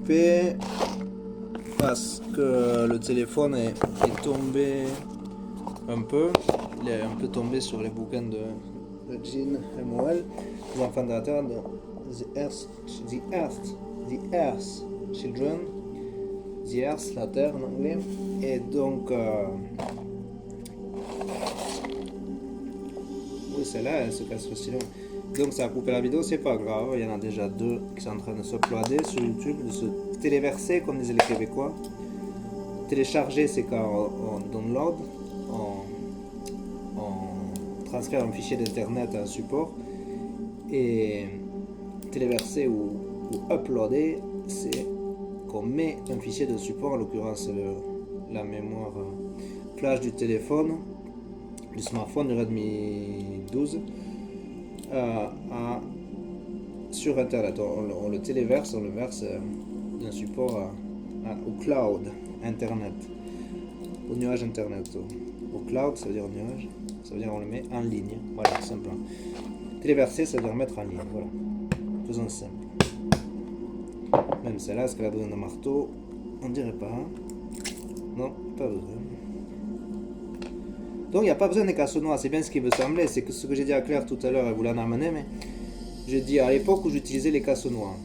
coupé parce que le téléphone est tombé un peu. Il est un peu tombé sur les bouquins de Jean MOL, les enfants de la Terre, de The Earth Children, The Earth, la Terre en anglais. Et donc, oui, celle-là, elle se casse facilement. Donc ça a coupé la vidéo, c'est pas grave, il y en a déjà 2 qui sont en train de s'uploader sur YouTube, de se téléverser comme disaient les Québécois. Télécharger, c'est quand on download, on transfère un fichier d'internet à un support, et téléverser ou uploader, c'est qu'on met un fichier de support, en l'occurrence la mémoire flash du téléphone, du smartphone, du Redmi 12, sur internet. On le téléverse, on le verse d'un support au cloud internet, au nuage internet. Au cloud, ça veut dire au nuage, ça veut dire on le met en ligne, voilà, tout simplement. Téléverser, ça veut dire mettre en ligne, voilà, faisons simple. Même celle-là, est-ce qu'elle a besoin d'un marteau? On dirait pas, hein? Non, pas besoin. Donc il n'y a pas besoin des casse-noix, c'est bien ce qui veut sembler, c'est que ce que j'ai dit à Claire tout à l'heure, elle voulait en amener, mais j'ai dit à l'époque où j'utilisais les casse-noix,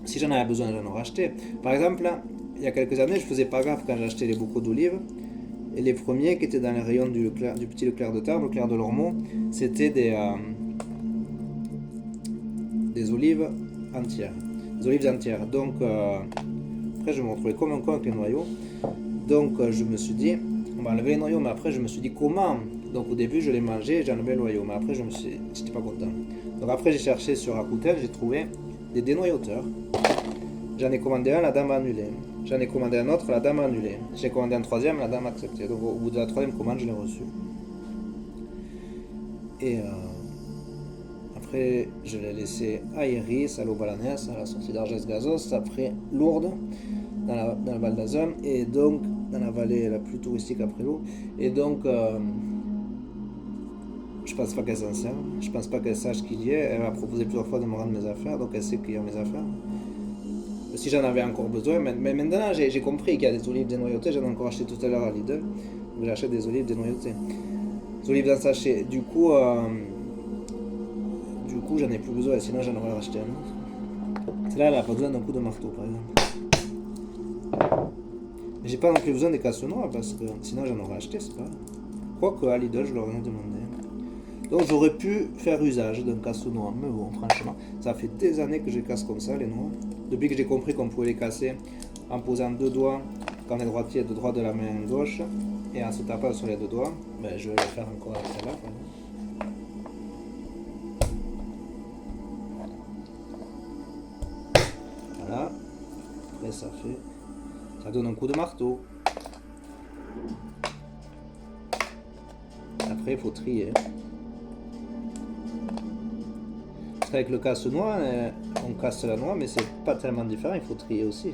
si j'en avais besoin, j'en aurais acheté. Par exemple, il y a quelques années, je faisais pas gaffe quand j'achetais les bocaux d'olives, et les premiers qui étaient dans les rayons du petit Leclerc de Tarbes, Leclerc de Lormeau, c'était des olives entières. Des olives entières. Donc, après, je me retrouvais comme un con avec les noyaux. Donc, je me suis dit, on va enlever les noyaux, mais après, je me suis dit comment? Donc, au début, je les mangeais, j'ai enlevé le noyau, mais après, j'étais pas content. Donc, après, j'ai cherché sur Rakuten, j'ai trouvé des dénoyauteurs. J'en ai commandé un, la dame a annulé. J'en ai commandé un autre, la dame a annulé. J'ai commandé un troisième, la dame a accepté. Donc, au bout de la troisième commande, je l'ai reçu. Et après, je l'ai laissé à Iris, à l'Eau-Balanès, à la sortie d'Arges-Gazos, après Lourdes, dans le Val d'Azun, et donc dans la vallée la plus touristique après l'eau. Et donc, je pense pas qu'elle s'en serve, je pense pas qu'elle sache qu'il y est. Elle m'a proposé plusieurs fois de me rendre mes affaires, donc elle sait qu'il y a mes affaires. Si j'en avais encore besoin, mais maintenant j'ai compris qu'il y a des olives dénoyautées, j'en ai encore acheté tout à l'heure à Lidl, où j'achète des olives dénoyautées. Des olives d'un sachet, du coup j'en ai plus besoin, sinon j'en aurais racheté un. Celle-là, elle a pas besoin d'un coup de marteau, par exemple. Mais j'ai pas non plus besoin des casse-noix, parce que sinon j'en aurais acheté, c'est pas. Quoique à Lidl, je leur ai demandé. Donc j'aurais pu faire usage d'un casse-noix, mais bon, franchement, ça fait des années que je casse comme ça, les noix. Depuis que j'ai compris qu'on pouvait les casser en posant 2 doigts, quand on est droitier, 2 doigts de la main gauche, et en se tapant sur les 2 doigts, ben, je vais le faire encore après là. Voilà. Après ça donne un coup de marteau. Après il faut trier. Parce qu'avec le casse-noix, on casse la noix, mais c'est pas tellement différent, il faut trier aussi.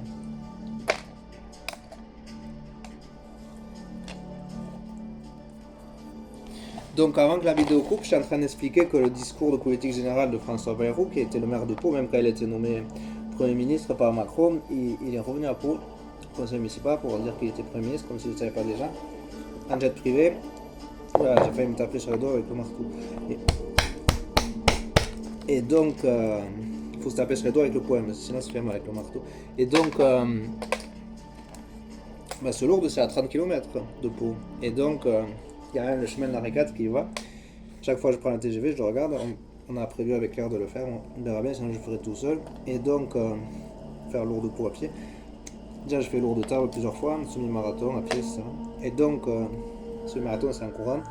Donc avant que la vidéo coupe, je suis en train d'expliquer que le discours de politique générale de François Bayrou, qui était le maire de Pau, même quand il a été nommé Premier ministre par Macron, il est revenu à Pau, conseil municipal, pour dire qu'il était Premier ministre, comme si je ne savais pas déjà, en jet privé. Voilà, j'ai failli me taper sur le dos avec le marteau. Et donc, il faut se taper sur les doigts avec le poing, sinon ça fait mal avec le marteau. Et donc, ce Lourdes, c'est à 30 km de Pau. Et donc, il y a le chemin de la Ricade qui y va. Chaque fois que je prends la TGV, je le regarde. On a prévu avec Claire de le faire. On verra bien, sinon je le ferai tout seul. Et donc, faire Lourdes-Pau à pied. Déjà, je fais Lourdes-Tarbes plusieurs fois, un semi-marathon à pied, c'est ça. Et donc, semi-marathon, c'est en courant.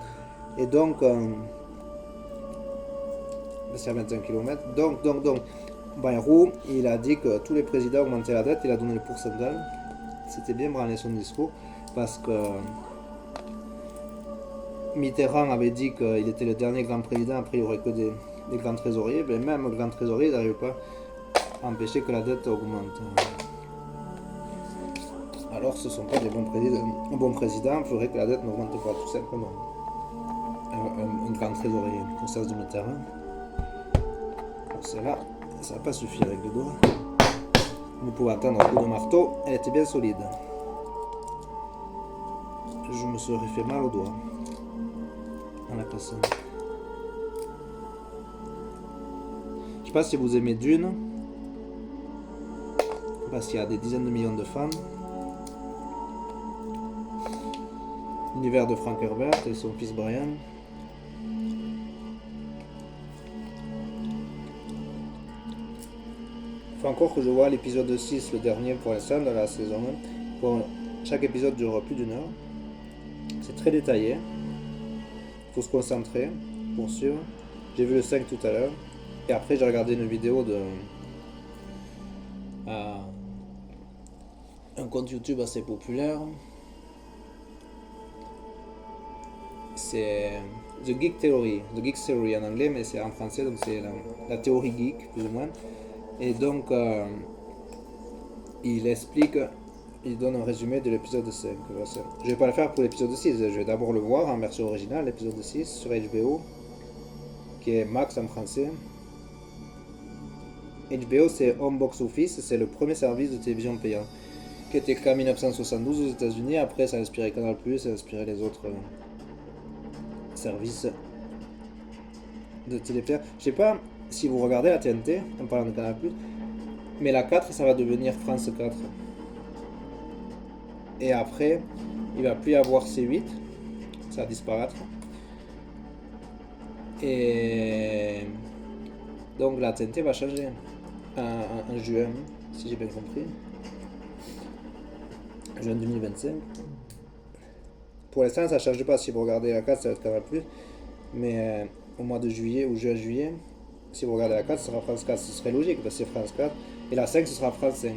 Et donc, c'est à 21 km. Donc, Bayrou, il a dit que tous les présidents augmentaient la dette, il a donné le pourcentage. C'était bien branlé son discours, parce que Mitterrand avait dit qu'il était le dernier grand président, après il n'y aurait que des grands trésoriers, mais même le grand trésorier n'arrive pas à empêcher que la dette augmente. Alors ce ne sont pas des bons présidents. Un bon président ferait que la dette n'augmente pas, tout simplement. Un grand trésorier, au sens de Mitterrand. Celle-là, ça n'a pas suffi avec le doigt. Vous pouvez entendre un coup de marteau, elle était bien solide. Je me serais fait mal au doigt en la passant. Je sais pas si vous aimez Dune, parce qu'il y a des dizaines de millions de fans. L'univers de Frank Herbert et son fils Brian. Il faut encore que je vois l'épisode 6, le dernier pour l'instant dans la saison 1. Bon, chaque épisode dure plus d'1 heure. C'est très détaillé. Il faut se concentrer pour suivre. J'ai vu le 5 tout à l'heure. Et après j'ai regardé une vidéo de un compte YouTube assez populaire. C'est The Geek Theory. The Geek Theory en anglais, mais c'est en français, donc c'est la théorie geek, plus ou moins. Et donc, il explique, il donne un résumé de l'épisode 5. Je vais pas le faire pour l'épisode 6, je vais d'abord le voir en version originale, l'épisode 6, sur HBO, qui est Max en français. HBO, c'est Home Box Office, c'est le premier service de télévision payant, qui était créé en 1972 aux États-Unis. Après, ça a inspiré Canal+, ça a inspiré les autres services de télépayant. Je sais pas si vous regardez la TNT, en parlant de Canal+, mais la 4, ça va devenir France 4. Et après, il va plus y avoir C8, ça va disparaître. Et donc la TNT va changer en juin, si j'ai bien compris. Juin 2025. Pour l'instant, ça ne change pas. Si vous regardez la 4, ça va être Canal+. Mais au mois de juillet ou juin-juillet, si vous regardez la 4, ce sera France 4. Ce serait logique parce que c'est France 4. Et la 5, ce sera France 5.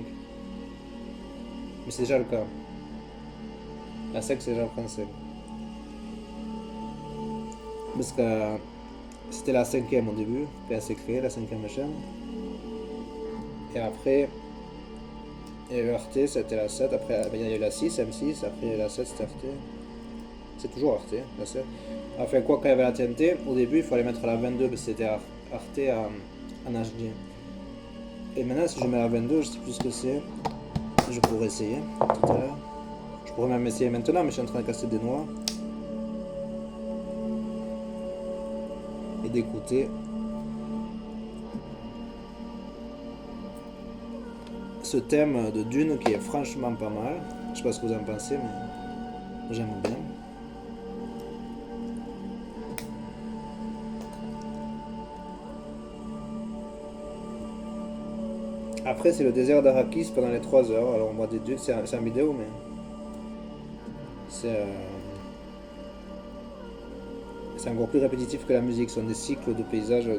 Mais c'est déjà le cas. La 5, c'est déjà France 5. Parce que c'était la 5e au début, quand elle s'est créée, la 5e chaîne. Et après, il y a eu RT, c'était la 7. Après, il y a eu la 6, M6. Après, il y a eu la 7, c'était RT. C'est toujours RT, la 7. Enfin, quoi, quand il y avait la TNT, au début, il fallait mettre la 22 parce que c'était RT en HD. Et maintenant, si je mets la 22, je sais plus ce que c'est. Je pourrais essayer tout à l'heure. Je pourrais même essayer maintenant, mais je suis en train de casser des noix. Et d'écouter ce thème de Dune qui est franchement pas mal. Je sais pas ce que vous en pensez, mais j'aime bien. Après, c'est le désert d'Arrakis pendant les 3 heures. Alors, on voit des dunes, c'est en vidéo, mais c'est encore plus répétitif que la musique. Ce sont des cycles de paysages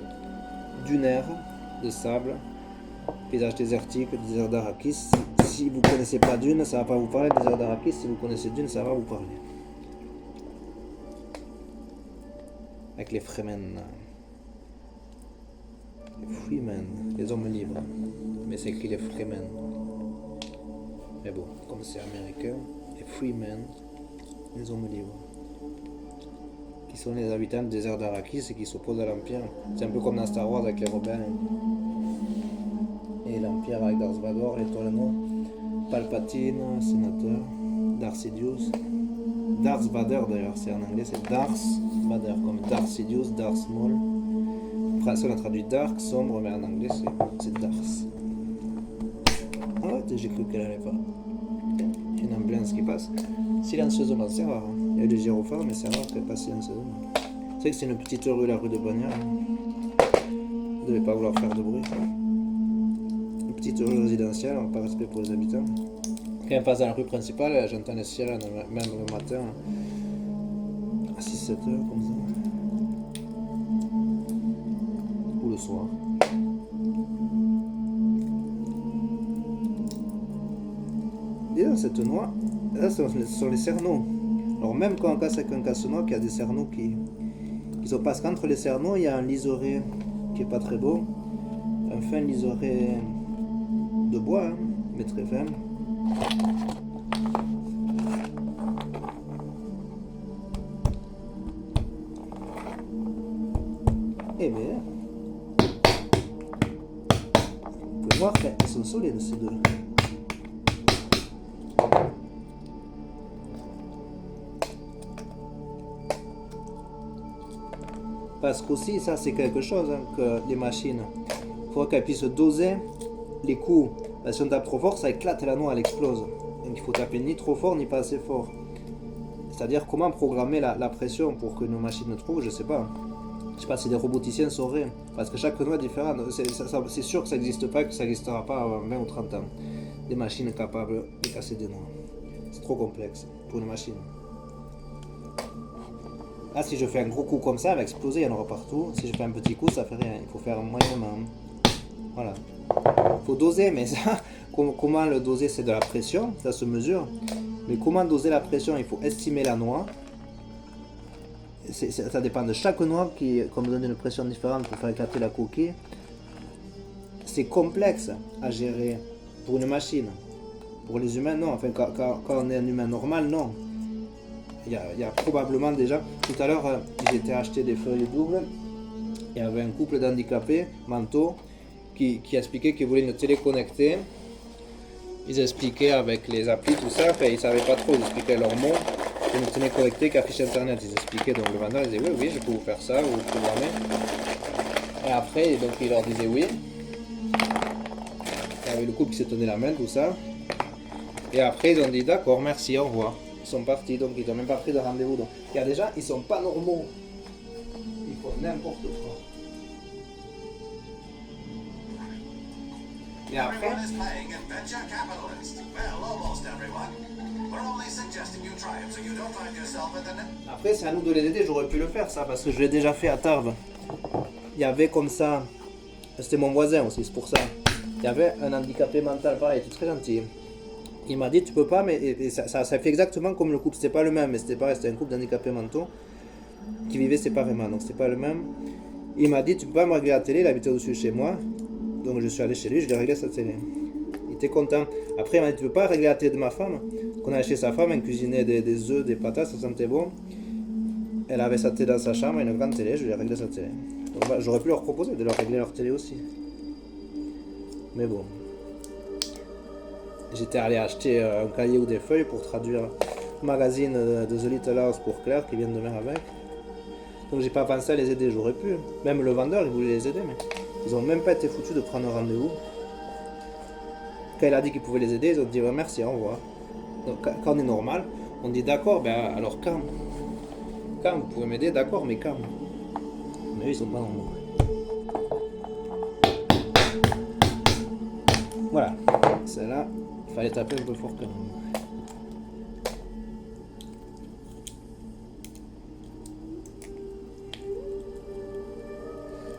dunaires, de sable, paysages désertiques, le désert d'Arrakis. Si vous ne connaissez pas Dune, ça va pas vous parler. Le désert d'Arrakis, si vous connaissez Dune, ça va vous parler. Avec les Fremen. Les Freemen, les hommes libres. Mais c'est écrit les Fremen. Mais bon, comme c'est américain, les Freemen, les hommes libres. Qui sont les habitants du désert d'Arrakis et qui s'opposent à l'Empire. C'est un peu comme dans Star Wars avec les rebelles. Et l'Empire avec Darth Vader, l'étoile noire, Palpatine, sénateur, Darth Sidious. Darth Vader d'ailleurs, c'est en anglais, c'est Darth Vader, comme Darth Sidious, Darth Maul. En français on a traduit Dark, sombre, mais en anglais c'est Darth. Ah, j'ai cru qu'elle allait pas. Il y a une ambulance qui passe. Silencieusement, c'est rare. Il y a des gyrophares, mais c'est rare qu'elle passe silencieusement. C'est vrai que c'est une petite rue, la rue de Bagnères. Vous ne devez pas vouloir faire de bruit. Une petite rue résidentielle, par respect pour les habitants. Quand elle passe dans la rue principale, j'entends les sirènes, même le matin, à 6-7 heures, comme ça. Ou le soir. Et là, cette noix, là, ce sont les cerneaux. Alors même quand on casse avec un casse-noix, il y a des cerneaux qui sont parce qu'entre les cerneaux, il y a un liseré qui est pas très beau. Un fin liseré de bois, hein, mais très fin. Et bien, vous pouvez voir qu'elles sont solides ces deux. Parce qu'aussi, ça c'est quelque chose hein, que les machines, il faudra qu'elles puissent doser les coups. Parce que si on tape trop fort, ça éclate la noix, elle explose. Donc il faut taper ni trop fort ni pas assez fort. C'est-à-dire comment programmer la pression pour que nos machines trouvent, je sais pas. Je sais pas si des roboticiens sauraient. Parce que chaque noix est différente. C'est sûr que ça n'existe pas, que ça n'existera pas avant 20 ou 30 ans. Des machines capables de casser des noix. C'est trop complexe pour une machine. Là, si je fais un gros coup comme ça, elle va exploser, il y en aura partout. Si je fais un petit coup, ça fait rien. Il faut faire moyennement. Voilà. Il faut doser, mais ça, comment le doser, c'est de la pression, ça se mesure. Mais comment doser la pression, il faut estimer la noix. Ça dépend de chaque noix qu'on me donne une pression différente pour faire éclater la coquille. C'est complexe à gérer pour une machine. Pour les humains, non. Enfin, quand on est un humain normal, non. Il y a probablement déjà... Tout à l'heure, j'étais acheté des feuilles doubles. Il y avait un couple d'handicapés mentaux qui expliquait qu'ils voulaient une télé connectée. Ils expliquaient avec les applis, tout ça. Enfin, ils ne savaient pas trop, ils expliquaient leurs mots. Une télé connectée qui affiche Internet. Ils expliquaient, donc le vendeur disait oui, je peux vous faire ça, vous programmer. Et après, donc, il leur disait oui. Il y avait le couple qui se tenait la main, tout ça. Et après, ils ont dit d'accord, merci, au revoir. Ils sont partis, donc ils n'ont même pas pris de rendez-vous. Donc il y a des gens, ils sont pas normaux. Ils font n'importe quoi. Et après... Après, c'est à nous de les aider. J'aurais pu le faire, ça, parce que je l'ai déjà fait à Tarbes. Il y avait comme ça... C'était mon voisin aussi, c'est pour ça. Il y avait un handicapé mental, pareil, il était très gentil. Il m'a dit tu peux pas, mais et ça fait exactement comme le couple, c'était pas le même, mais c'était pareil, c'était un couple d'handicapés mentaux qui vivaient séparément, donc c'était pas le même. Il m'a dit tu peux pas me régler la télé, il habitait au-dessus chez moi, donc je suis allé chez lui, je lui ai réglé sa télé. Il était content. Après il m'a dit tu peux pas régler la télé de ma femme, qu'on allait chez sa femme, elle cuisinait des œufs, des patates, ça sentait bon. Elle avait sa télé dans sa chambre, une grande télé, je lui ai réglé sa télé. Donc bah, j'aurais pu leur proposer de leur régler leur télé aussi. Mais bon. J'étais allé acheter un cahier ou des feuilles pour traduire le magazine de The Little House pour Claire qui vient demain avec. Donc j'ai pas pensé à les aider, j'aurais pu. Même le vendeur il voulait les aider, mais ils ont même pas été foutus de prendre un rendez-vous. Quand il a dit qu'il pouvait les aider, ils ont dit ouais, merci, au revoir. Donc quand on est normal, on dit d'accord, ben alors quand vous pouvez m'aider, d'accord, mais quand. Mais eux ils sont pas normaux. Voilà, celle-là. Il fallait taper un peu fort quand même.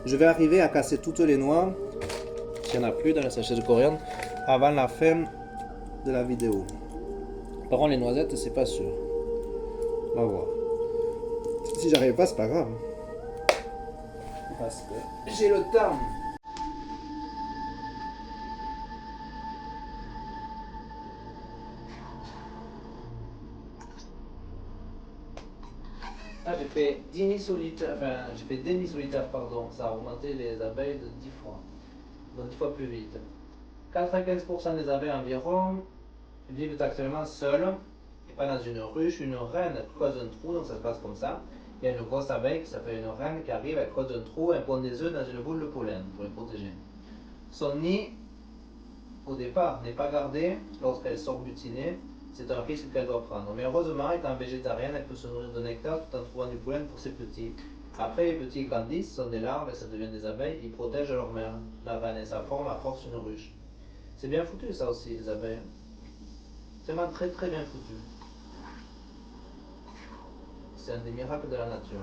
Je vais arriver à casser toutes les noix, s'il n'y en a plus dans le sachet de coriandre, avant la fin de la vidéo. Par contre les noisettes c'est pas sûr. On va voir. Si j'arrive pas c'est pas grave. Parce que j'ai le temps. Ah, j'ai fait 10 solitaires, enfin j'ai fait 10 solitaires, pardon, ça a augmenté les abeilles de 10 fois, donc 10 fois plus vite. 95% des abeilles environ vivent actuellement seules, et pas dans une ruche. Une reine creuse un trou, donc ça se passe comme ça. Il y a une grosse abeille qui s'appelle une reine qui arrive, elle creuse un trou, elle pond des œufs dans une boule de pollen pour les protéger. Son nid, au départ, n'est pas gardé lorsqu'elle sort butinée. C'est un risque qu'elle doit prendre. Mais heureusement, étant végétarienne, elle peut se nourrir de nectar tout en trouvant du pollen pour ses petits. Après, les petits grandissent, sont des larves et ça devient des abeilles. Ils protègent leur mère, la reine, et ça forme à force une ruche. C'est bien foutu ça aussi, les abeilles. C'est vraiment très très bien foutu. C'est un des miracles de la nature.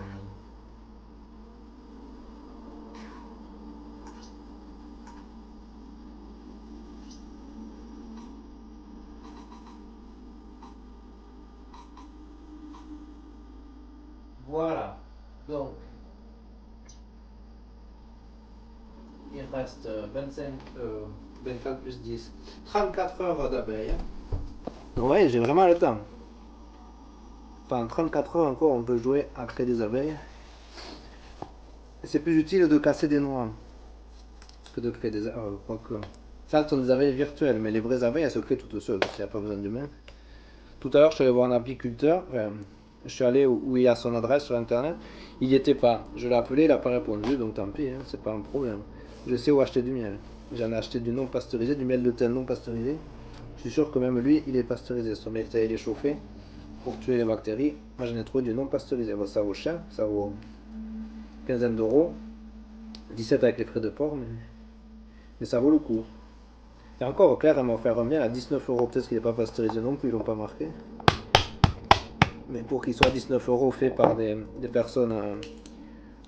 Voilà, donc il reste 24 plus 10, 34 heures d'abeilles. Vous voyez, j'ai vraiment le temps. Pendant 34 heures encore, on peut jouer à créer des abeilles. C'est plus utile de casser des noix que de créer des abeilles. Quoique, Ça, ce sont des abeilles virtuelles, mais les vraies abeilles, elles se créent toutes seules, il n'y a pas besoin d'humains. Tout à l'heure, je suis allé voir un apiculteur, je suis allé où il y a son adresse sur internet, il n'y était pas. Je l'ai appelé, il n'a pas répondu, donc tant pis, hein, c'est pas un problème. Je sais où acheter du miel. J'en ai acheté du non pasteurisé, du miel de thym non pasteurisé. Je suis sûr que même lui, il est pasteurisé. Son miel, il est chauffé pour tuer les bactéries. Moi, j'en ai trouvé du non pasteurisé. Bon, ça vaut cher, ça vaut une quinzaine d'euros. 17 avec les frais de port, mais ça vaut le coup. Et encore, Claire, elle m'a offert un miel à 19 euros. Peut-être qu'il n'est pas pasteurisé non plus, ils l'ont pas marqué. Mais pour qu'il soit 19 euros fait par des personnes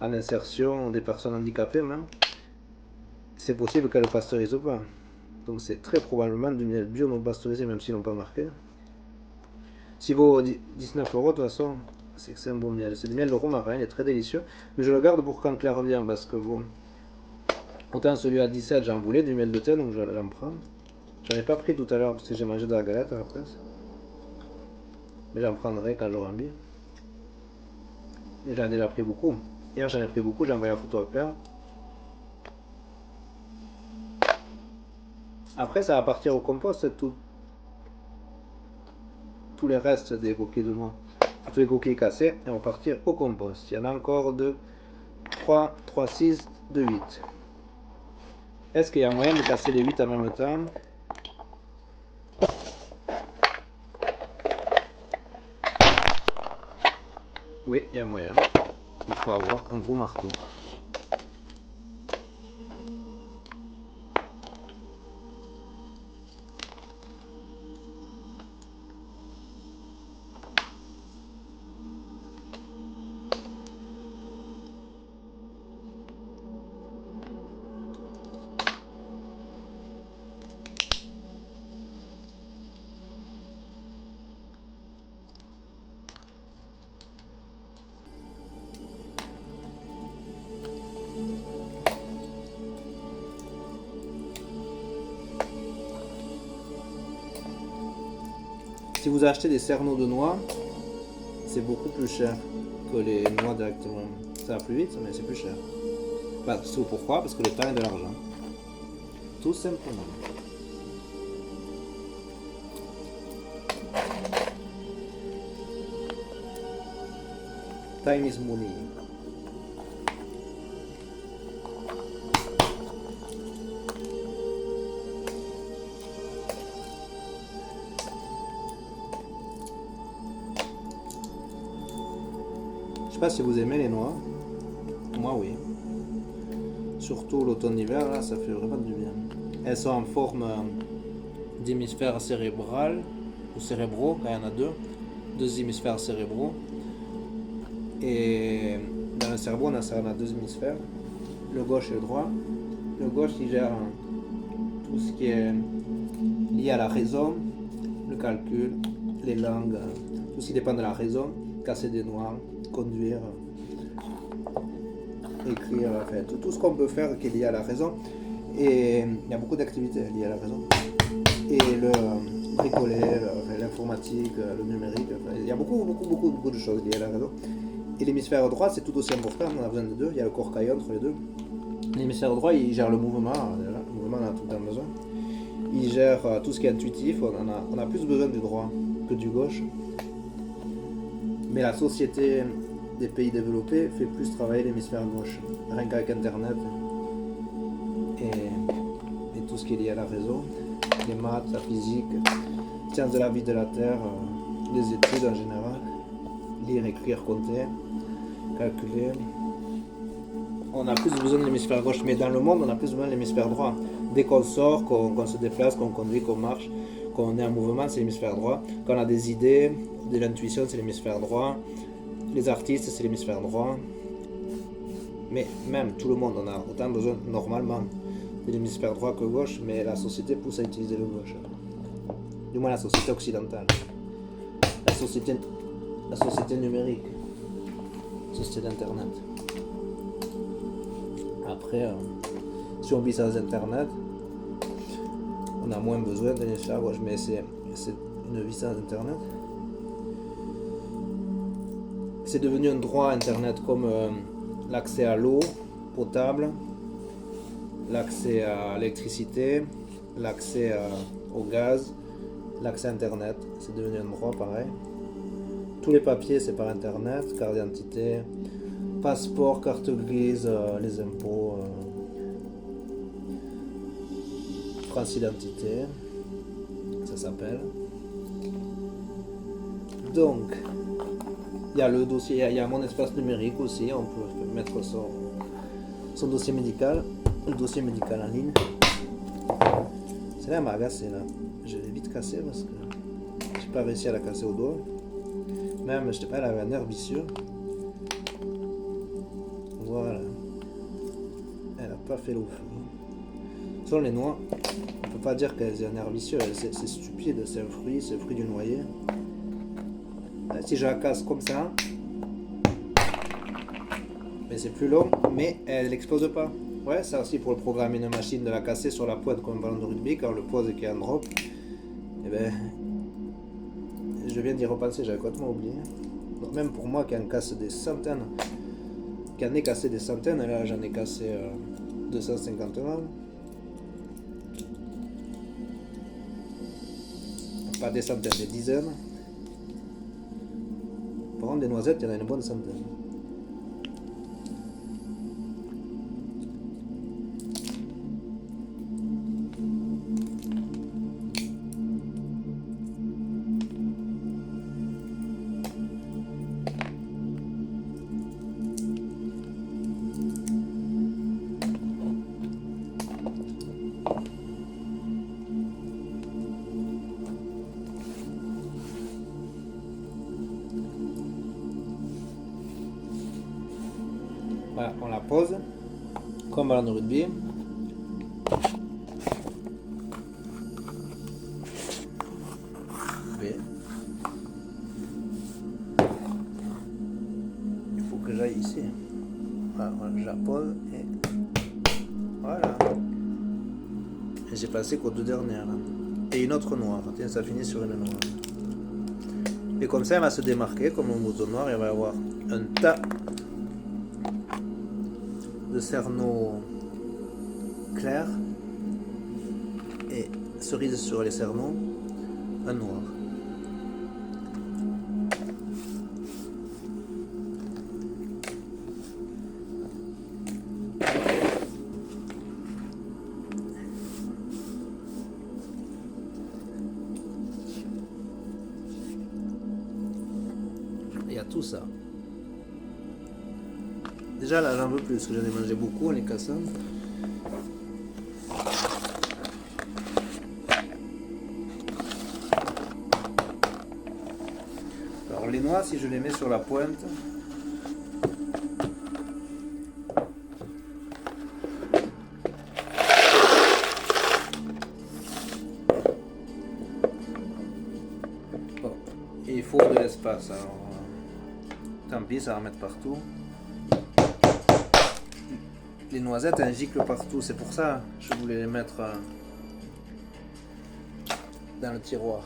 en insertion, des personnes handicapées même, c'est possible qu'elles ne pasteurisent pas. Donc c'est très probablement du miel bio non pasteurisé, même s'ils l'ont pas marqué. S'il vaut 19 euros, de toute façon, c'est que c'est un bon miel. C'est du miel de romarin, il est très délicieux. Mais je le garde pour quand Claire revient, parce que bon, autant celui à 17, j'en voulais du miel de thym, donc j'en prends. J'en ai pas pris tout à l'heure parce que j'ai mangé de la galette à la place. Mais j'en prendrai quand j'aurai envie. Et j'en ai déjà pris beaucoup. Hier j'en ai pris beaucoup, j'ai envoyé la photo à Claire. Après ça va partir au compost, tous les restes des coquilles de noix. Tous les coquilles cassées, et vont partir au compost. Il y en a encore de 3, 3, 6, de 8. Est-ce qu'il y a moyen de casser les 8 en même temps? Oui, il y a moyen. Il faut avoir un gros marteau. Si vous achetez des cerneaux de noix, c'est beaucoup plus cher que les noix directement. Ça va plus vite, mais c'est plus cher. Bah, pourquoi? Parce que le temps est de l'argent. Tout simplement. Time is money. Je sais pas si vous aimez les noix. Moi oui. Surtout l'automne-hiver, là, ça fait vraiment du bien. Elles sont en forme d'hémisphère cérébral ou cérébraux, quand il y en a deux hémisphères cérébraux. Et dans le cerveau, on a deux hémisphères, le gauche et le droit. Le gauche, il gère tout ce qui est lié à la raison, le calcul, les langues, tout ce qui dépend de la raison, casser des noix, conduire, écrire, enfin, tout ce qu'on peut faire qui est lié à la raison. Et il y a beaucoup d'activités liées à la raison. Et le bricoler, l'informatique, le numérique, enfin, il y a beaucoup de choses liées à la raison. Et l'hémisphère droit, c'est tout aussi important, on a besoin de deux, il y a le corps caillé entre les deux. L'hémisphère droit, il gère le mouvement, on a tout le temps besoin. Il gère tout ce qui est intuitif, on a plus besoin du droit que du gauche. Mais la société des pays développés fait plus travailler l'hémisphère gauche, rien qu'avec Internet et tout ce qui est lié à la raison, les maths, la physique, sciences de la vie de la Terre, les études en général, lire, écrire, compter, calculer. On a plus besoin de l'hémisphère gauche, mais dans le monde, on a plus besoin de l'hémisphère droit. Dès qu'on sort, qu'on se déplace, qu'on conduit, qu'on marche, qu'on est en mouvement, c'est l'hémisphère droit. Quand on a des idées, de l'intuition, c'est l'hémisphère droit. Les artistes, c'est l'hémisphère droit. Mais même tout le monde, on a autant besoin normalement de l'hémisphère droit que gauche, mais la société pousse à utiliser le gauche. Du moins la société occidentale. La société numérique. La société d'internet. Après, si on vit sans internet, on a moins besoin de l'hémisphère gauche, mais c'est une vie sans internet. C'est devenu un droit internet comme l'accès à l'eau potable, l'accès à l'électricité, l'accès au gaz, l'accès Internet, c'est devenu un droit pareil. Tous les papiers, c'est par Internet, carte d'identité, passeport, carte grise, les impôts, France Identité, ça s'appelle. Donc, il y a le dossier, il y a mon espace numérique aussi, on peut mettre son dossier médical, le dossier médical en ligne. C'est là, elle m'a agacé là. Je l'ai vite cassé parce que j'ai pas réussi à la casser au doigt. Même, je sais pas, elle avait un nerf vicieux. Voilà. Elle a pas fait l'eau feu. Sur les noix, on peut pas dire qu'elles aient un nerf vicieux, c'est stupide, c'est un fruit, c'est le fruit du noyer. Là, si je la casse comme ça, mais c'est plus long, mais elle n'explose pas. Ouais, ça aussi pour le programmer une machine de la casser sur la pointe comme un ballon de rugby, quand on le pose et qu'il y a un drop. Et ben, je viens d'y repenser, j'avais complètement oublié. Donc même pour moi qui en casse des centaines, qui en ai cassé des centaines, et là j'en ai cassé 250 grammes. Pas des centaines, des dizaines. Par contre, des noisettes, il y en a une bonne centaine. Voilà, on la pose, comme ballon de rugby. Mais il faut que j'aille ici. Voilà, je la pose et voilà. Et j'ai passé qu'aux deux dernières. Et une autre noire. Tiens, ça finit sur une noire. Et comme ça, elle va se démarquer comme un mouton noir. Il va y avoir un tas de cerneaux clairs et cerise sur les cerneaux, un noir. Il y a tout ça. Déjà là, j'en veux plus parce que j'en ai mangé beaucoup en les cassant. Alors les noix, si je les mets sur la pointe, bon, et il faut de l'espace. Alors, tant pis, ça va en mettre partout. Les noisettes, elles giclent partout. C'est pour ça que je voulais les mettre dans le tiroir.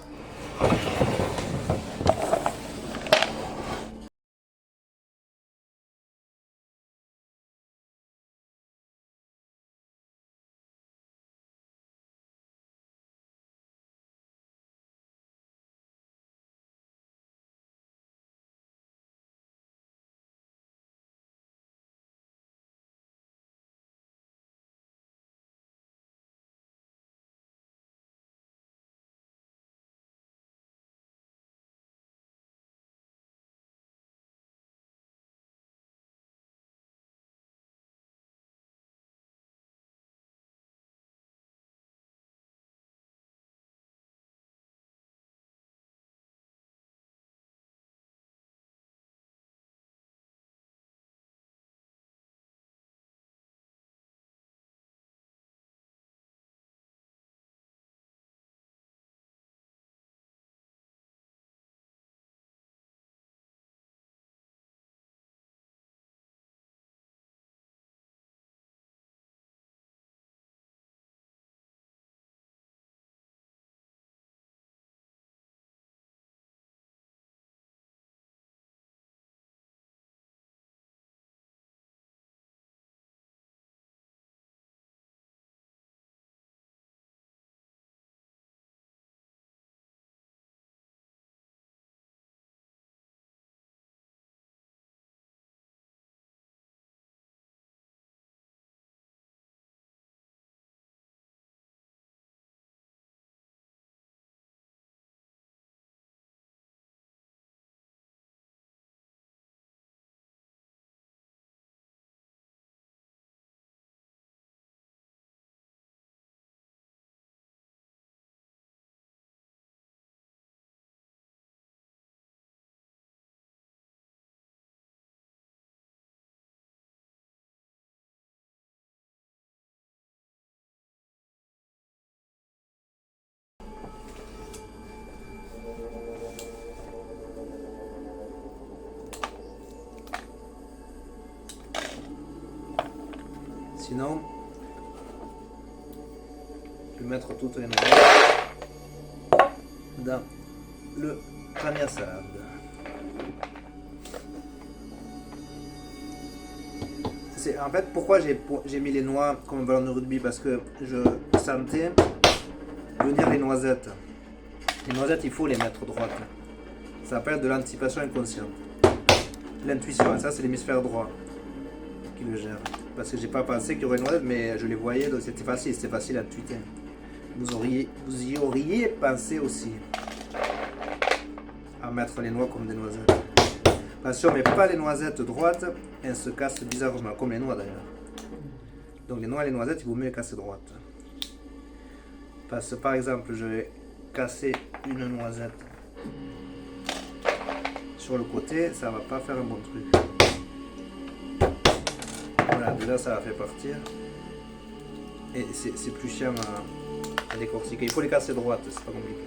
Sinon, je vais mettre toutes les noisettes dans le panier à salade. En fait, pourquoi j'ai mis les noix comme ballon de rugby? Parce que je sentais venir les noisettes. Les noisettes, il faut les mettre droites. Ça s'appelle de l'anticipation inconsciente. L'intuition, ça c'est l'hémisphère droit qui le gère. Parce que j'ai pas pensé qu'il y aurait une noisette, mais je les voyais, donc c'était facile à intuiter. Vous y auriez pensé aussi à mettre les noix comme des noisettes. Parce que si on ne met pas les noisettes droites, elles se cassent bizarrement, comme les noix d'ailleurs. Donc les noix et les noisettes, il vaut mieux les casser droites. Parce que par exemple, je vais casser une noisette sur le côté, ça va pas faire un bon truc. Voilà, déjà ça va faire partir. Et c'est plus chiant à décortiquer. Il faut les casser droites, c'est pas compliqué.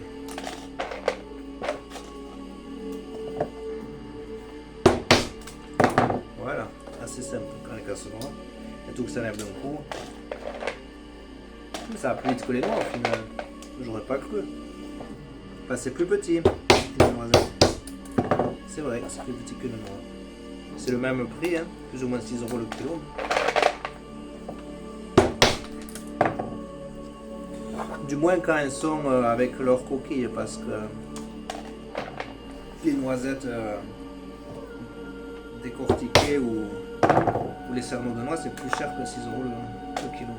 Voilà, assez simple quand les casse droites. Et tout que ça lève d'un coup. Mais ça va plus vite que les noix au final. J'aurais pas cru. Enfin, c'est plus petit, les noisettes. C'est vrai, c'est plus petit que le noix. C'est le même prix, hein, plus ou moins 6 € le kilo. Du moins quand elles sont avec leurs coquilles, parce que les noisettes décortiquées ou les cerneaux de noix, c'est plus cher que 6 € le kilo.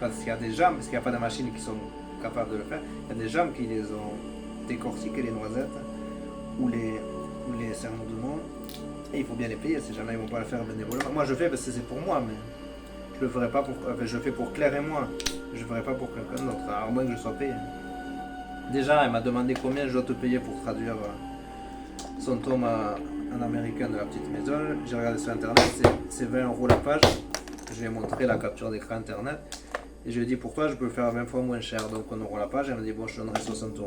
Parce qu'il y a des gens, parce qu'il n'y a pas de machines qui sont capables de le faire, il y a des gens qui les ont décortiquées, les noisettes ou les cerneaux de noix, et il faut bien les payer, ces gens-là ils vont pas le faire bénévolement. Moi je fais parce que c'est pour moi, mais je le ferai pas pour, je le fais pour Claire et moi, je le ferai pas pour quelqu'un d'autre, à moins que je sois payé. Déjà elle m'a demandé combien je dois te payer pour traduire son tome en américain de la petite maison. J'ai regardé sur internet, c'est 20 € la page. Je lui ai montré la capture d'écran internet. Et je lui ai dit pour toi je peux le faire 20 fois moins cher. Donc on aura la page. Elle m'a dit bon je donnerai 60 €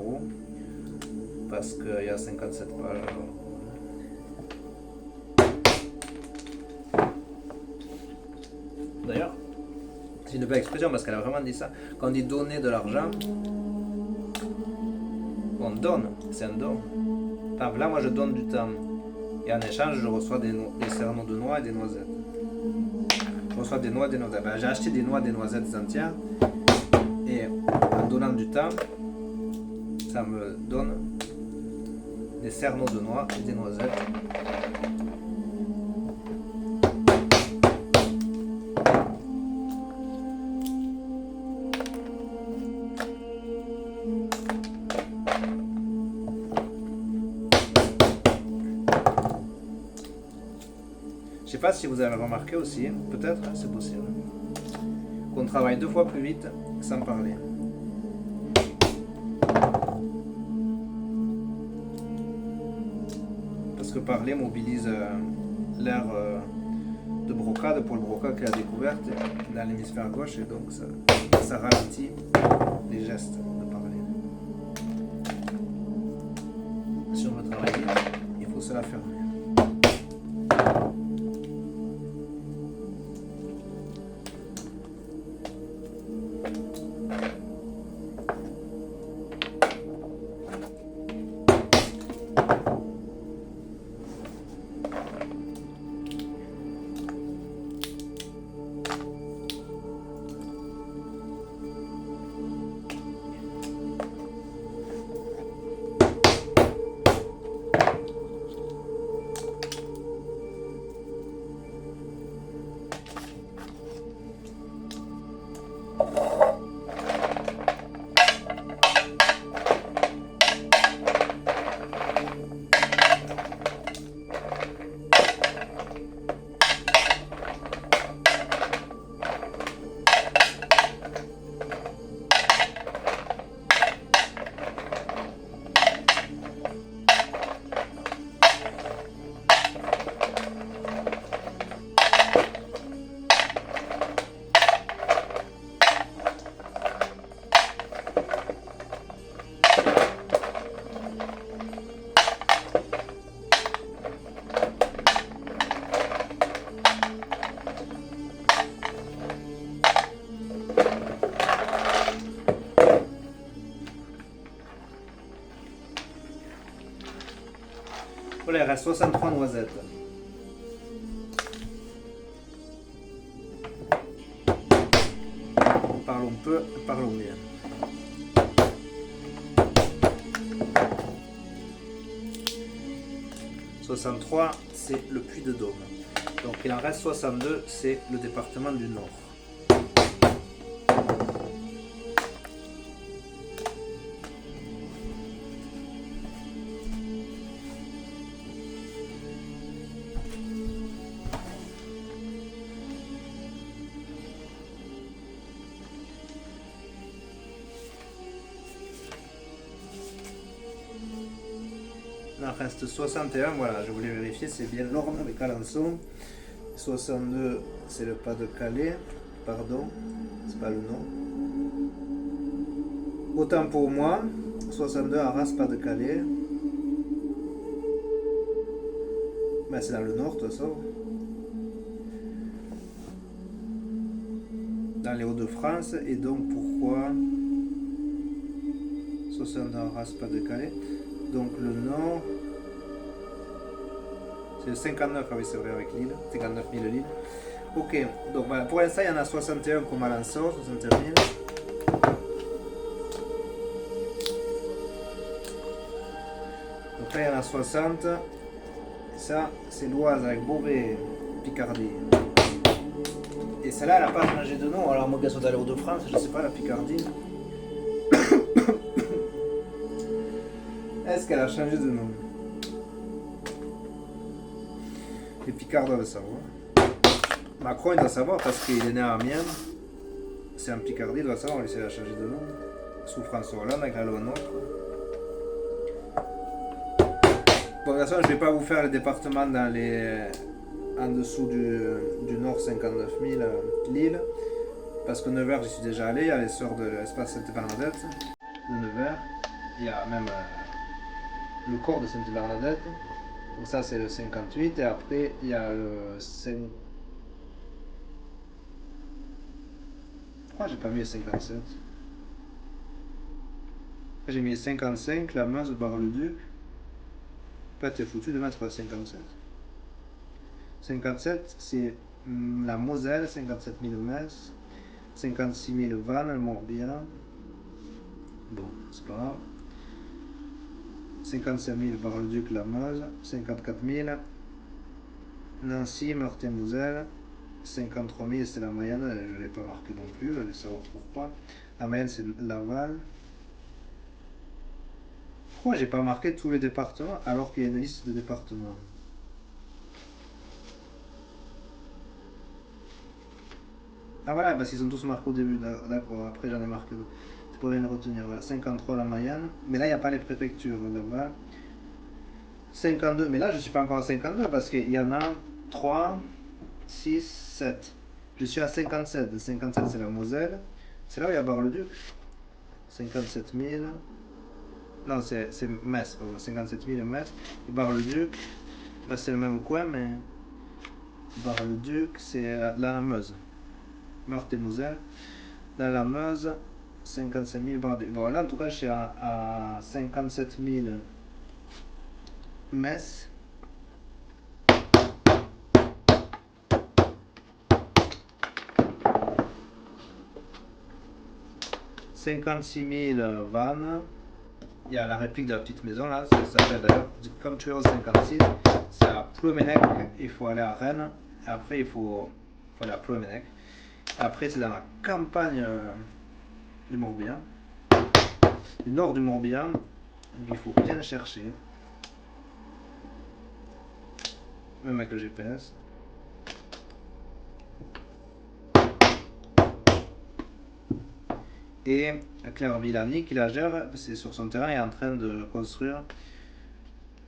parce qu'il y a 57 pages. Alors. D'ailleurs, c'est une belle expression parce qu'elle a vraiment dit ça. Quand on dit donner de l'argent, on donne, c'est un don. Par exemple, là moi je donne du temps. Et en échange je reçois des cerneaux de noix et des noisettes. Je reçois des noix et des noisettes. Ben, j'ai acheté des noix et des noisettes entières. Et en donnant du temps, ça me donne des cerneaux de noix et des noisettes. Je sais pas si vous avez remarqué aussi, peut-être, hein, c'est possible, qu'on travaille 2 fois plus vite sans parler. Parce que parler mobilise l'air de brocade pour le brocade qui a découverte dans l'hémisphère gauche et donc ça ralentit les gestes de parler. Si on veut travailler, il faut se la fermer. Voilà, il reste 63 noisettes. Parlons peu, parlons bien. « 63, c'est le Puy-de-Dôme. Donc il en reste 62, c'est le département du Nord. Il en reste 61, voilà, je voulais vérifier, c'est bien l'Orne avec Alençon. 62, c'est le Pas-de-Calais, pardon, c'est pas le nom. Autant pour moi, 62 Arras, Pas-de-Calais. Ben, c'est dans le nord, de toute façon. Dans les Hauts-de-France, et donc pourquoi 62 Arras, Pas-de-Calais? Donc le nord, c'est le 59, ah oui c'est vrai avec Lille, 59 000 Lille. Ok, donc voilà, pour l'instant il y en a 61 comme Alençon, 61 000. Donc là il y en a 60. Et ça c'est l'Oise avec Beauvais, Picardie. Et celle-là elle n'a pas changé de nom, alors moi qu'elle soit dans les Hauts-de-France, je sais pas, la Picardie. Est-ce qu'elle a changé de nom? Les Picards doivent le savoir. Macron il doit savoir parce qu'il est né à Amiens. C'est un Picardie, il doit savoir, lui, s'il a changé de nom. Sous François Hollande avec la loi NOTRe. Bon, de toute façon, je ne vais pas vous faire les départements dans les... en dessous du Nord 59 000 Lille. Parce que Nevers, j'y suis déjà allé. Il y a les sœurs de l'espace Sainte-Bernadette de Nevers. Il y a même le corps de Sainte-Bernadette. Donc ça c'est le 58 et après il y a le 5... Pourquoi j'ai pas mis le 57? J'ai mis le 55, la Meuse, Bar-le-Duc. Pas t'es foutu de mettre le 57. 57 c'est la Moselle, 57 000 Metz, 56 000 Vannes, le Morbihan. Bon, c'est pas grave. 55 000 Bar-le-Duc, la Meuse, 54 000 Nancy, Meurthe-et-Moselle, 53 000 c'est la Mayenne, je ne l'ai pas marqué non plus, je vais savoir pourquoi. La Mayenne c'est Laval. Pourquoi j'ai pas marqué tous les départements alors qu'il y a une liste de départements? Ah voilà, parce qu'ils sont tous marqués au début, d'accord, après j'en ai marqué d'autres. C'est pour bien les retenir, voilà. 53 la Mayenne, mais là il n'y a pas les préfectures, Laval. 52, mais là je suis pas encore à 52 parce qu'il y en a 3, 6, 7. Je suis à 57, 57 c'est la Moselle, c'est là où il y a Bar-le-Duc. 57 000, non c'est Metz, 57 000 Metz, et Bar-le-Duc, là c'est le même coin mais Bar-le-Duc c'est la Meuse. Meurthe-et-Moselle, dans la Meuse, 55 000 Bar-le-Duc. Bon là en tout cas je suis à 57 000 Metz. 56 000 Vannes. Il y a la réplique de la petite maison là, ça s'appelle d'ailleurs Country 56. C'est à Ploumenec, il faut aller à Rennes. Et après il faut aller à Ploumenec. Après c'est dans la campagne du Morbihan, du nord du Morbihan. Donc il faut bien chercher. Même avec le GPS. Et Claire Villani qui la gère, c'est sur son terrain, est en train de construire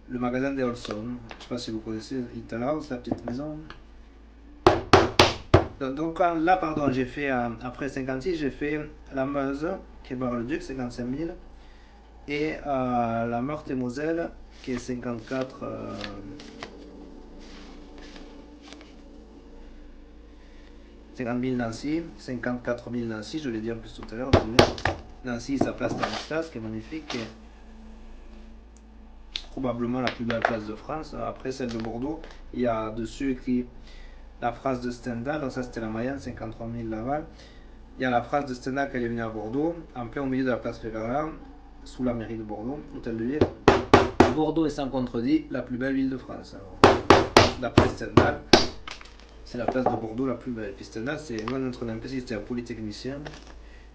le magasin des Olson. Je ne sais pas si vous connaissez Little House, la petite maison. Donc là, pardon, j'ai fait, après 56, j'ai fait la Meuse, qui est Bar-le-Duc, 55 000, et la Meurthe-et-Moselle, qui est 54... 50 000 Nancy, 54 000 Nancy, je l'ai dit en plus tout à l'heure. Nancy, sa place Stanislas, qui est magnifique. Et probablement la plus belle place de France. Après celle de Bordeaux, il y a dessus écrit la phrase de Stendhal, donc ça c'était la Mayenne, 53 000 Laval. Il y a la phrase de Stendhal qu'elle est venue à Bordeaux, en plein au milieu de la place Ferrara, sous la mairie de Bordeaux, hôtel de ville. Bordeaux est sans contredit la plus belle ville de France. D'après Stendhal, c'est la place de Bordeaux la plus belle. Puis Stendhal, c'est loin d'être n'importe qui, c'était un polytechnicien.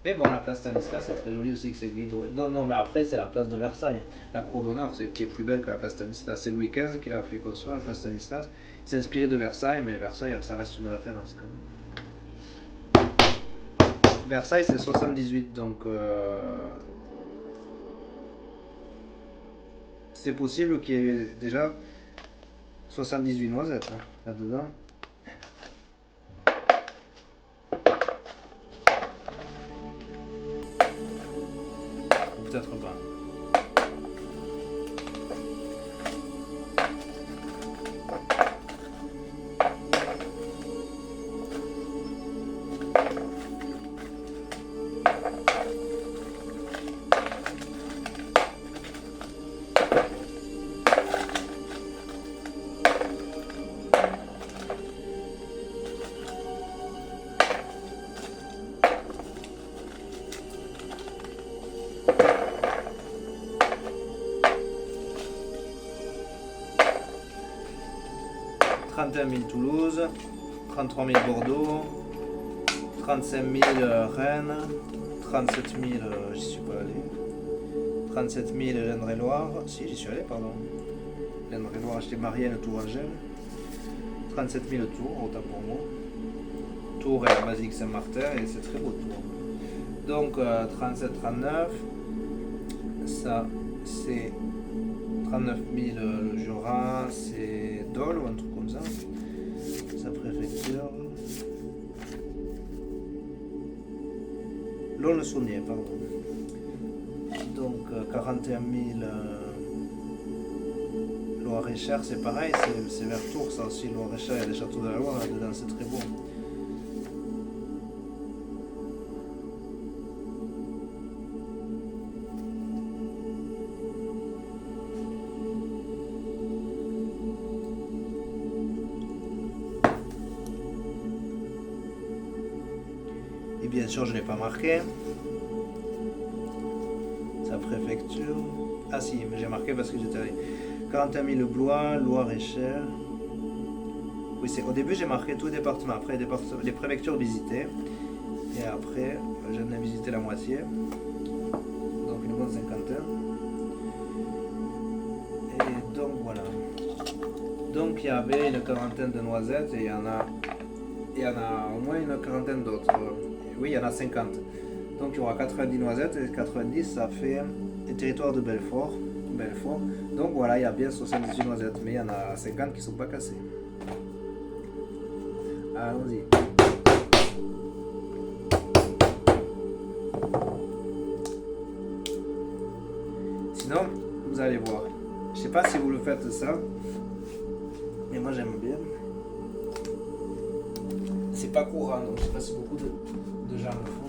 Mais bon, la place Stanislas, c'est très joli aussi que c'est Guido. Non, mais après, c'est la place de Versailles. La cour d'honneur, c'est qui est plus belle que la place Stanislas. C'est Louis XV qui a fait construire la place Stanislas. Il s'est inspiré de Versailles, mais Versailles, ça reste une référence quand même. Versailles, c'est 78, donc c'est possible qu'il y ait déjà 78 noisettes hein, là-dedans. Ou peut-être pas. « 31 000 Toulouse, 33 000 Bordeaux, 35 000 Rennes, 37 000, j'y suis pas allé, 37 000 L'Indre-et-Loire, si j'y suis allé, pardon, L'Indre-et-Loire, acheté Marienne, Tour-Angèle, 37 000 Tours, autant pour moi, Tours et la basilique Saint-Martin, et c'est très beau Tours. Donc 37-39, ça c'est 39 000 le Jura, c'est Dole ou un truc comme ça. Sa préfecture. Lons-le-Saunier, pardon. Donc 41 000 Loire-et-Cher, c'est pareil, c'est vers Tours, ça aussi. Loire-et-Cher, il y a des châteaux de la Loire là-dedans, c'est très beau. Et bien sûr, je ne l'ai pas marqué. Sa préfecture. Ah si, mais j'ai marqué parce que j'étais allé. 41 000 Blois, Loire-et-Cher. Oui, au début, j'ai marqué tous les départements. Après, les préfectures visitées. Et après, j'en ai visité la moitié. Donc, une bonne cinquantaine. Et donc, voilà. Donc, il y avait une quarantaine de noisettes et il y en a au moins une quarantaine d'autres. Oui, il y en a 50. Donc il y aura 90 noisettes et 90 ça fait le territoire de Belfort. Donc voilà, il y a bien 78 noisettes, mais il y en a 50 qui ne sont pas cassées. Allons-y. Sinon, vous allez voir. Je sais pas si vous le faites ça, mais moi j'aime bien. C'est pas courant, donc je sais pas si beaucoup de gens le font.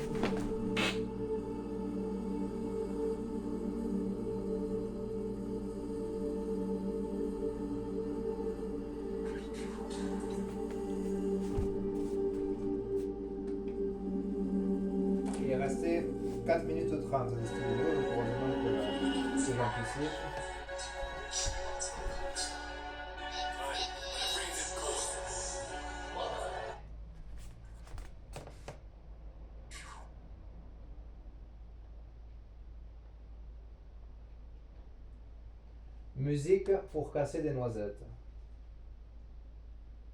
Il est resté 4 minutes 30 de cette vidéo, donc heureusement que c'est j'anticipe. Musique pour casser des noisettes.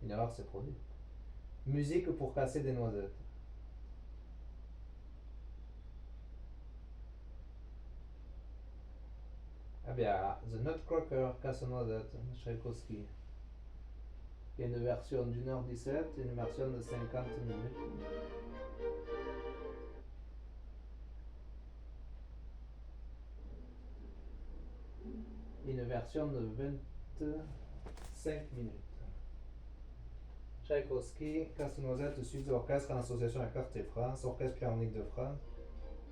Une erreur s'est produite. Musique pour casser des noisettes. Ah bien, The Nutcracker casse-noisette, Tchaïkovski. Il y a une version d'1h17 et une version de 50 minutes. Une version de 25 minutes. Tchaïkovski, Casse-Noisette, Suisse d'orchestre en association avec Arte France, Orchestre Philharmonique de France,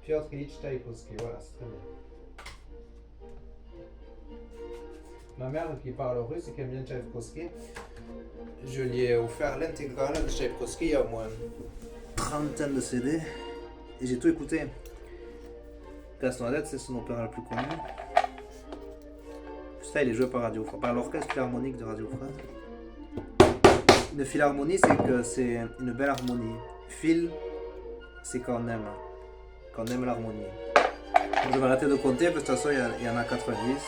Piotr Ilyich Tchaïkovski. Voilà, c'est très bien. Ma mère qui parle russe et qui aime bien Tchaïkovski, je lui ai offert l'intégrale de Tchaïkovski il y a au moins une trentaine de CD et j'ai tout écouté. Casse-Noisette, c'est son opéra le plus connu. Ça, il est joué par Radio France, par l'orchestre philharmonique de Radio France. Une philharmonie, c'est que c'est une belle harmonie. Phil, c'est quand on aime l'harmonie. Je vais arrêter de compter, parce que de toute façon, il y en a 90.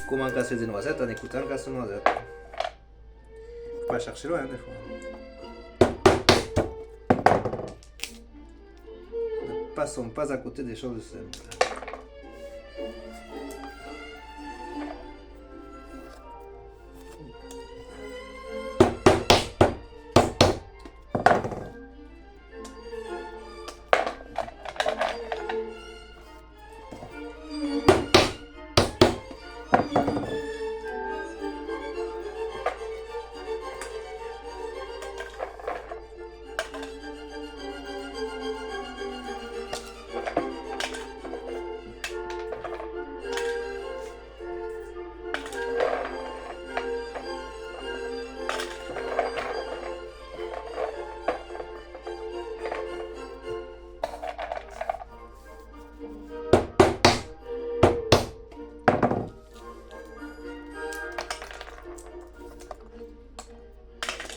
Comment casser des noisettes en écoutant le casse-noisette. Faut pas chercher loin, des fois. Ne passons pas à côté des choses simples.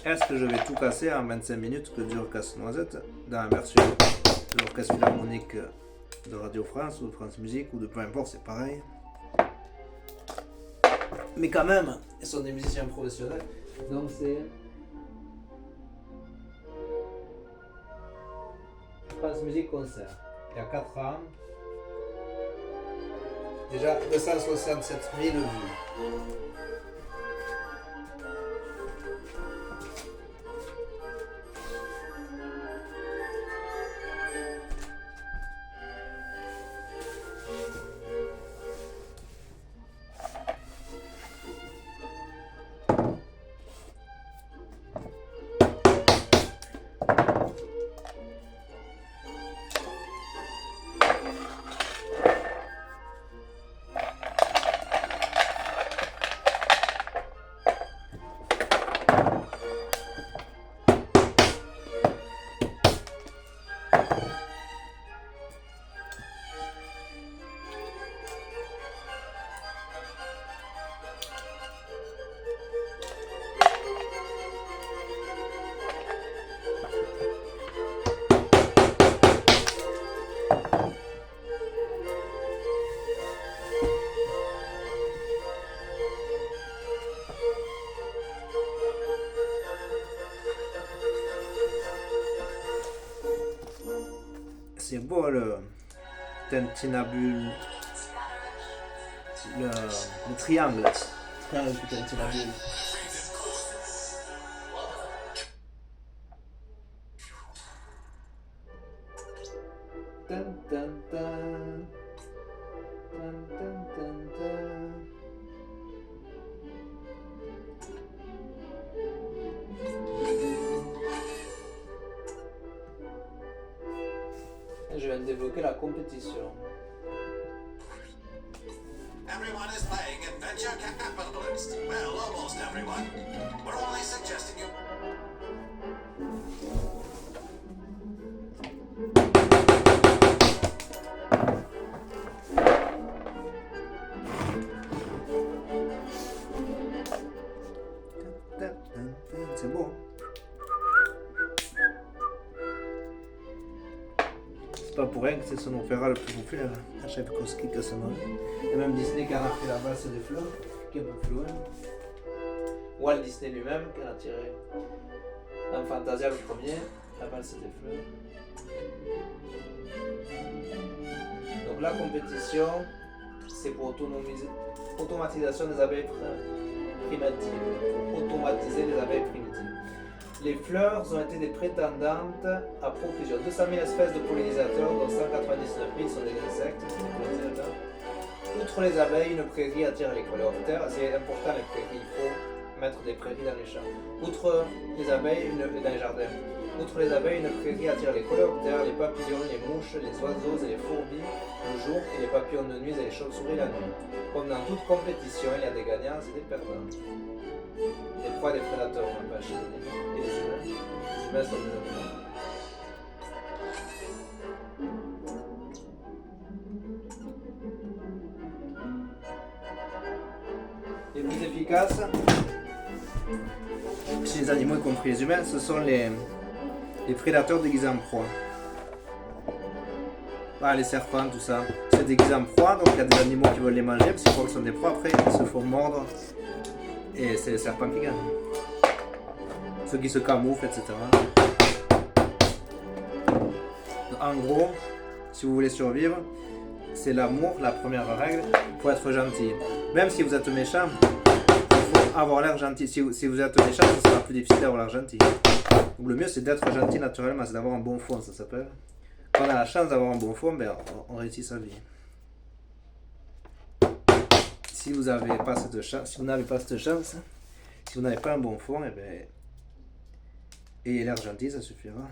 Est-ce que je vais tout casser en 25 minutes que dure Casse-Noisette dans la version de l'orchestre philharmonique de Radio France ou de France Musique ou de peu importe, c'est pareil. Mais quand même, ils sont des musiciens professionnels, donc c'est France Musique Concert. Il y a 4 ans, déjà 267 000 vues. C'est beau le tintinabule, le triangle du tintinabule. Tan, tan, tan. Tan, tan, tan, tan. Je viens de débloquer la compétition. Everyone is playing Adventure Capitalist. Well, almost everyone. We're only suggesting you. C'est beau. C'est pas pour rien que c'est son opéra le plus populaire. Tchaïkovski, Casse-Noisette. Et même Disney qui en a fait la valse des fleurs, qui est un peu plus loin. Walt Disney lui-même qui en a tiré un Fantasia le premier, la valse des fleurs. Donc la compétition, c'est pour automatisation des abeilles primitives. Pour automatiser les abeilles primitives. Les fleurs ont été des prétendantes à profusion. 200 000 espèces de pollinisateurs, dont 199 000 sont des insectes, des pollinisateurs. Outre les abeilles, une prairie attire les coléoptères. C'est important les prairies, il faut mettre des prairies dans les champs. Outre les abeilles, dans les jardins. Outre les abeilles, une prairie attire les coléoptères, les papillons, les mouches, les oiseaux et les fourmis le jour et les papillons de nuit et les chauves-souris la nuit. Comme dans toute compétition, il y a des gagnants et des perdants. Des proies et des prédateurs, on va pas chez et les humains. Les humains sont des animaux. Les plus efficaces chez les animaux, y compris les humains, ce sont les prédateurs déguisés en proie. Ah, les serpents, tout ça. C'est déguisé en proie, donc il y a des animaux qui veulent les manger, parce qu'ils croient que ce sont des proies, après ils se font mordre. Et c'est les serpents qui gagnent. Ceux qui se camouflent, etc. En gros, si vous voulez survivre, c'est l'amour, la première règle, il faut être gentil. Même si vous êtes méchant, il faut avoir l'air gentil. Si vous êtes méchant, ce sera plus difficile d'avoir l'air gentil. Donc le mieux c'est d'être gentil naturellement, c'est d'avoir un bon fond, ça s'appelle. Quand on a la chance d'avoir un bon fond, ben, on réussit sa vie. Si vous n'avez pas cette chance, si vous n'avez pas un bon fond, eh ben, ayez l'air gentil, ça suffira.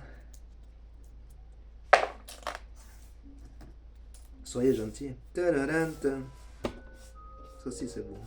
Soyez gentil. Ça aussi c'est bon.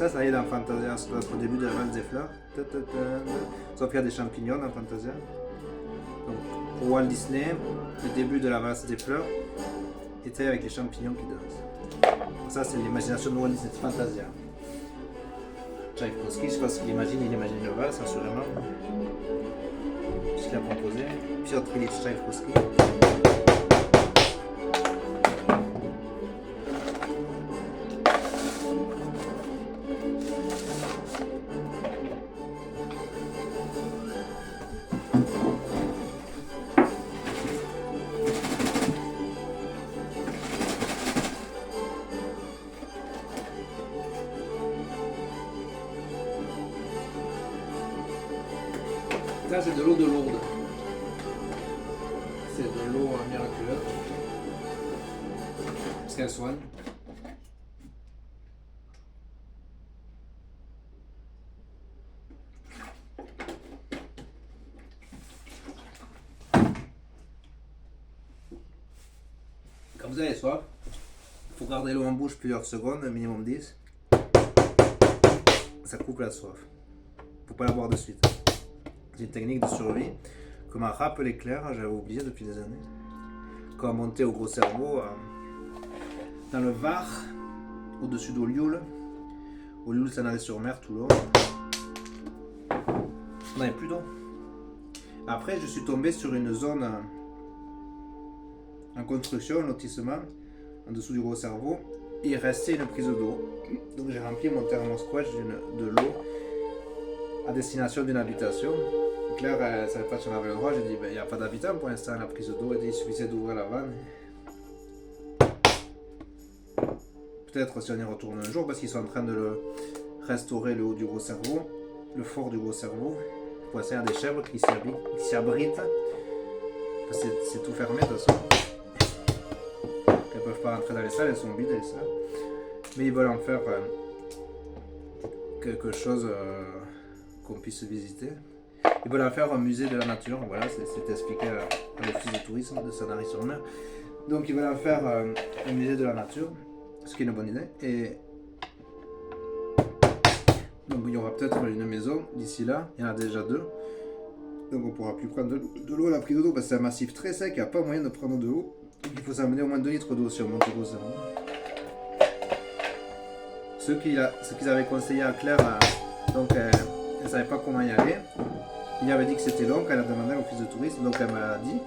Ça y est dans Fantasia, ça doit être au début de la valse des fleurs. Sauf qu'il y a des champignons dans Fantasia. Donc, pour Walt Disney, le début de la valse des fleurs était avec les champignons qui dansent. Donc ça, c'est l'imagination de Walt Disney, Fantasia. Tchaïkovski, je sais pas ce qu'il imagine le valse, assurément. Ce qu'il a composé. Piotr Ilyich Tchaïkovski. Ça, c'est de l'eau de Lourdes. C'est de l'eau miraculeuse. Parce qu'elle soigne. Quand vous avez soif, il faut garder l'eau en bouche plusieurs secondes, minimum 10. Ça coupe la soif. Il ne faut pas la boire de suite. C'est une technique de survie que m'a rappelé Claire, j'avais oublié depuis des années. Quand on montait au gros cerveau, dans le Var, au-dessus d'Olioul. Olioul, c'est en allait sur mer, Toulon. on n'avait plus d'eau. Après, je suis tombé sur une zone en construction, un lotissement, en dessous du gros cerveau. Il restait une prise d'eau. Donc j'ai rempli mon thermosquash de l'eau à destination d'une habitation. Claire, elle ne savait pas si on avait le droit. J'ai dit, il n'y a pas d'habitant pour l'instant à la prise d'eau. Il suffisait d'ouvrir la vanne. Peut-être si on y retourne un jour, parce qu'ils sont en train de le restaurer, le haut du gros cerveau, le fort du gros cerveau, pour essayer à des chèvres qui s'y abritent. Parce que c'est tout fermé de toute façon. Elles ne peuvent pas rentrer dans les salles, elles sont vides les salles. Mais ils veulent en faire quelque chose qu'on puisse visiter. Ils veulent en faire un musée de la nature, voilà, c'est expliqué à l'office de tourisme de Sanary-sur-Mer. Donc ils veulent en faire un musée de la nature, ce qui est une bonne idée. Et donc il y aura peut-être une maison d'ici là, il y en a déjà 2. Donc on pourra plus prendre de l'eau à la prise d'eau parce que c'est un massif très sec, il n'y a pas moyen de prendre de l'eau. Donc il faut s'amener au moins 2 litres d'eau si on monte au gros cerveau. Ce qu'ils avaient conseillé à Claire, donc elle ne savait pas comment y aller. Il avait dit que c'était long quand elle a demandé à l'office de tourisme, donc elle m'a dit,